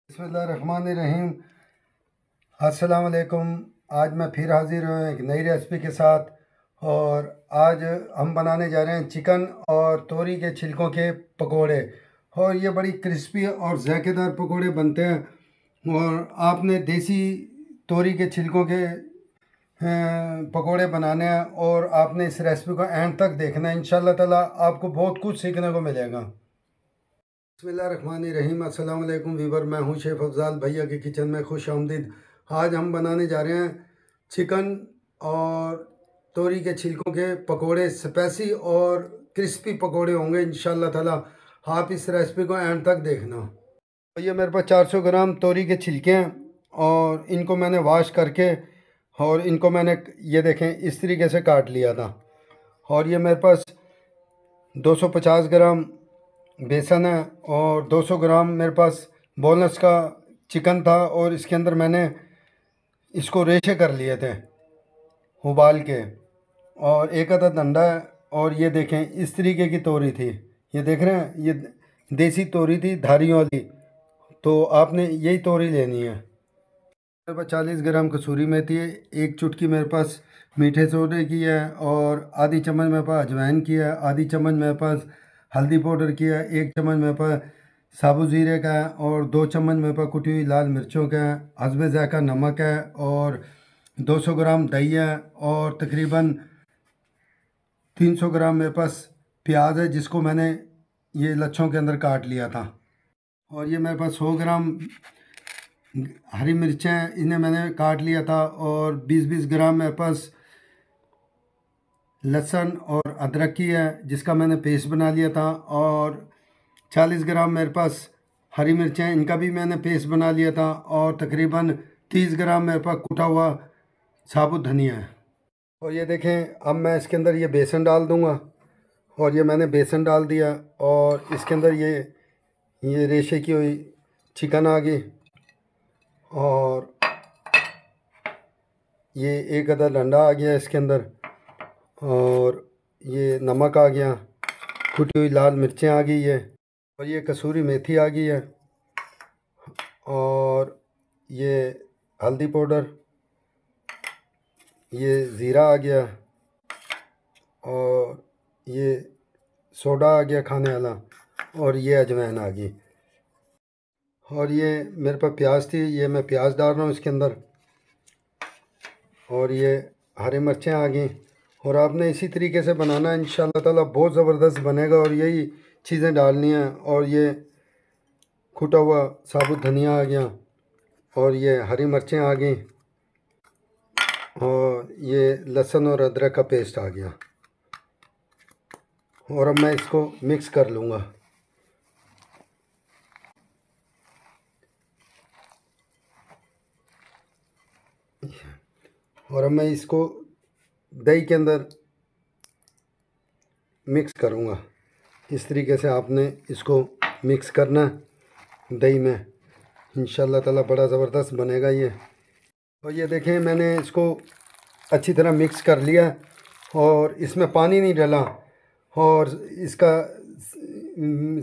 बिस्मिल्लाहिर्रहमानिर्रहीम। अस्सलाम वालेकुम। आज मैं फिर हाज़िर हूँ एक नई रेसिपी के साथ। और आज हम बनाने जा रहे हैं चिकन और तोरी के छिलकों के पकोड़े। और ये बड़ी क्रिस्पी और ज़ायकेदार पकोड़े बनते हैं। और आपने देसी तोरी के छिलकों के पकोड़े बनाने हैं और आपने इस रेसिपी को एंड तक देखना है। इंशाल्लाह ताला आपको बहुत कुछ सीखने को मिलेगा। बिस्मिल्लाहिर्रहमानिर्रहीम। अस्सलाम वालेकुम वीवर, मैं हूं शेफ़ अफजाल। भैया के किचन में खुश आमदीद। आज हम बनाने जा रहे हैं चिकन और तोरी के छिलकों के पकोड़े। स्पाइसी और क्रिस्पी पकोड़े होंगे इंशाल्लाह ताला। आप इस रेसिपी को एंड तक देखना। तो ये मेरे पास 400 ग्राम तोरी के छिलके हैं और इनको मैंने वॉश करके और इनको मैंने ये देखें इस तरीके से काट लिया था। और ये मेरे पास 250 ग्राम बेसन है और 200 ग्राम मेरे पास बोनस का चिकन था। और इसके अंदर मैंने इसको रेशे कर लिए थे उबाल के। और एक आधा डंडा है। और ये देखें इस तरीके की तोरी थी। ये देख रहे हैं, ये देसी तोरी थी धारियों वाली। तो आपने यही तोरी लेनी है। मेरे पास 40 ग्राम कसूरी मेथी है। एक चुटकी मेरे पास मीठे सोडे की है और आधी चम्मच मेरे पास अजवाइन की है। आधी चम्मच मेरे पास हल्दी पाउडर की है। एक चम्मच मेरे पास साबुत ज़ीरे का है और 2 चम्मच मेरे पास कुटी हुई लाल मिर्चों का है। हस्बे ज़ायक़ा नमक है और 200 ग्राम दही है और तकरीबन 300 ग्राम मेरे पास प्याज है जिसको मैंने ये लच्छों के अंदर काट लिया था। और ये मेरे पास 100 ग्राम हरी मिर्चें इन्हें मैंने काट लिया था। और 20-20 ग्राम मेरे पास लहसुन और अदरक की है जिसका मैंने पेस्ट बना लिया था। और 40 ग्राम मेरे पास हरी मिर्चें, इनका भी मैंने पेस्ट बना लिया था। और तकरीबन 30 ग्राम मेरे पास कुटा हुआ साबुत धनिया है। और ये देखें, अब मैं इसके अंदर ये बेसन डाल दूंगा। और ये मैंने बेसन डाल दिया और इसके अंदर ये रेशे की हुई चिकन आ गई। और ये एक आधा डंडा आ गया इसके अंदर। और ये नमक आ गया, कुटी हुई लाल मिर्चें आ गई है और ये कसूरी मेथी आ गई है। और ये हल्दी पाउडर, ये ज़ीरा आ गया और ये सोडा आ गया खाने वाला और ये अजवाइन आ गई। और ये मेरे पास प्याज थी, ये मैं प्याज डाल रहा हूँ इसके अंदर। और ये हरी मिर्चें आ गई। और आपने इसी तरीके से बनाना है, इंशाल्लाह ताला बहुत ज़बरदस्त बनेगा। और यही चीज़ें डालनी हैं। और ये कुटा हुआ साबुत धनिया आ गया और ये हरी मिर्चें आ गई और ये लहसुन और अदरक का पेस्ट आ गया। और अब मैं इसको मिक्स कर लूँगा। और अब मैं इसको दही के अंदर मिक्स करूँगा। इस तरीके से आपने इसको मिक्स करना है दही में। इंशाल्लाह ताला बड़ा ज़बरदस्त बनेगा ये। और ये देखें, मैंने इसको अच्छी तरह मिक्स कर लिया और इसमें पानी नहीं डाला। और इसका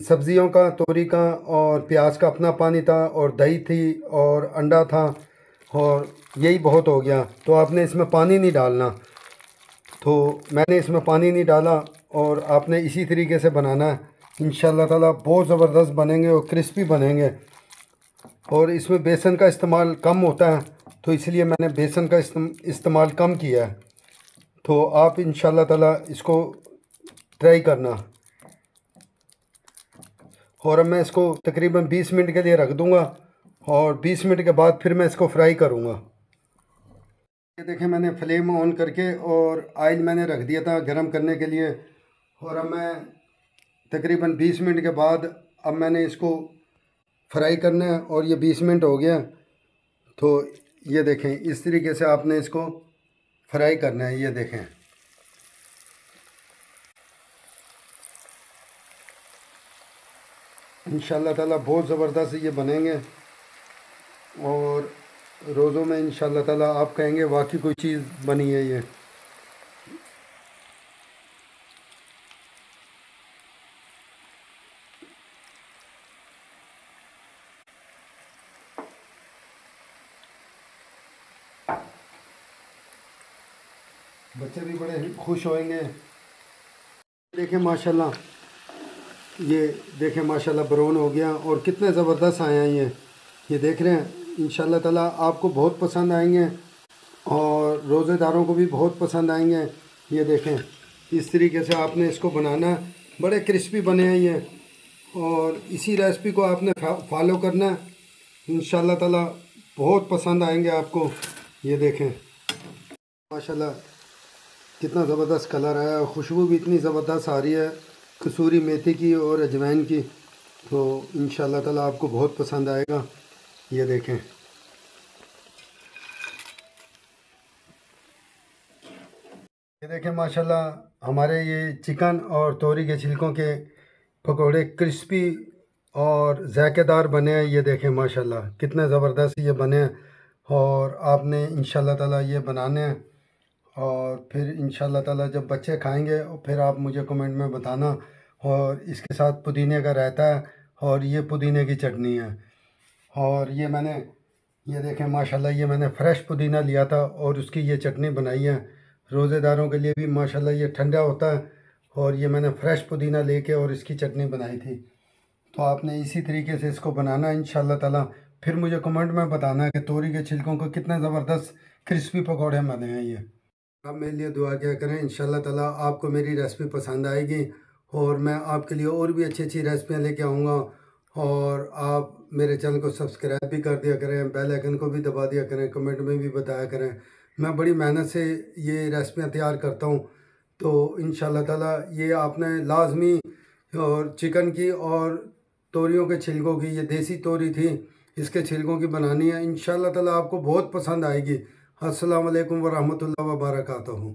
सब्ज़ियों का, तोरी का और प्याज का अपना पानी था और दही थी और अंडा था और यही बहुत हो गया। तो आपने इसमें पानी नहीं डालना। तो मैंने इसमें पानी नहीं डाला और आपने इसी तरीके से बनाना है। इंशाल्लाह ताला बहुत ज़बरदस्त बनेंगे और क्रिस्पी बनेंगे। और इसमें बेसन का इस्तेमाल कम होता है तो इसलिए मैंने बेसन का इस्तेमाल कम किया है। तो आप इंशाल्लाह ताला इसको ट्राई करना। और अब मैं इसको तकरीबन 20 मिनट के लिए रख दूँगा और 20 मिनट के बाद फिर मैं इसको फ्राई करूँगा। ये देखें, मैंने फ्लेम ऑन करके और ऑयल मैंने रख दिया था गरम करने के लिए। और अब मैं तकरीबन 20 मिनट के बाद अब मैंने इसको फ्राई करना है और ये 20 मिनट हो गया। तो ये देखें, इस तरीके से आपने इसको फ्राई करना है। ये देखें, इंशाल्लाह ताला बहुत ज़बरदस्त ये बनेंगे। और रोज़ों में इंशाल्लाह ताला आप कहेंगे वाकई कोई चीज़ बनी है ये। बच्चे भी बड़े खुश होंगे। देखें माशाल्लाह, ये देखें माशाल्लाह ब्राउन हो गया और कितने ज़बरदस्त आए हैं ये देख रहे हैं। इंशाल्लाह ताला आपको बहुत पसंद आएंगे और रोज़ेदारों को भी बहुत पसंद आएंगे। ये देखें इस तरीके से आपने इसको बनाना है, बड़े क्रिस्पी बने हैं ये। और इसी रेसिपी को आपने फॉलो करना है, इंशाल्लाह ताला बहुत पसंद आएंगे आपको। ये देखें माशाल्लाह कितना ज़बरदस्त कलर आया और ख़ुशबू भी इतनी ज़बरदस्त आ रही है कसूरी मेथी की और अजवाइन की। तो इंशाल्लाह ताला आपको बहुत पसंद आएगा। ये देखें माशाल्लाह हमारे ये चिकन और तोरी के छिलकों के पकोड़े क्रिस्पी और ज़ायकेदार बने हैं। ये देखें माशाल्लाह कितने ज़बरदस्त ये बने हैं। और आपने इंशाल्लाह ताला ये बनाने हैं और फिर इंशाल्लाह ताला जब बच्चे खाएंगे और फिर आप मुझे कमेंट में बताना। और इसके साथ पुदीने का रायता है और ये पुदीने की चटनी है। और ये देखें माशाल्लाह ये मैंने फ़्रेश पुदीना लिया था और उसकी ये चटनी बनाई है। रोज़ेदारों के लिए भी माशाल्लाह ये ठंडा होता है और ये मैंने फ़्रेश पुदीना लेके और इसकी चटनी बनाई थी। तो आपने इसी तरीके से इसको बनाना है इंशाल्लाह ताला। फिर मुझे कमेंट में बताना है कि तोरी के छिलकों को कितने ज़बरदस्त क्रिस्पी पकौड़े बने हैं ये। आप मेरे लिए दुआ क्या करें, इंशाल्लाह ताला आपको मेरी रेसिपी पसंद आएगी और मैं आपके लिए और भी अच्छी अच्छी रेसिपियाँ लेके आऊँगा। और आप मेरे चैनल को सब्सक्राइब भी कर दिया करें, बेल आइकन को भी दबा दिया करें, कमेंट में भी बताया करें। मैं बड़ी मेहनत से ये रेसिपियाँ तैयार करता हूँ। तो इंशाल्लाह ताला ये आपने लाजमी और चिकन की और तोरियों के छिलकों की, ये देसी तोरी थी, इसके छिलकों की बनानी है। इंशाल्लाह ताला आपको बहुत पसंद आएगी। अस्सलाम वालेकुम व रहमतुल्लाहि व बरकातहू।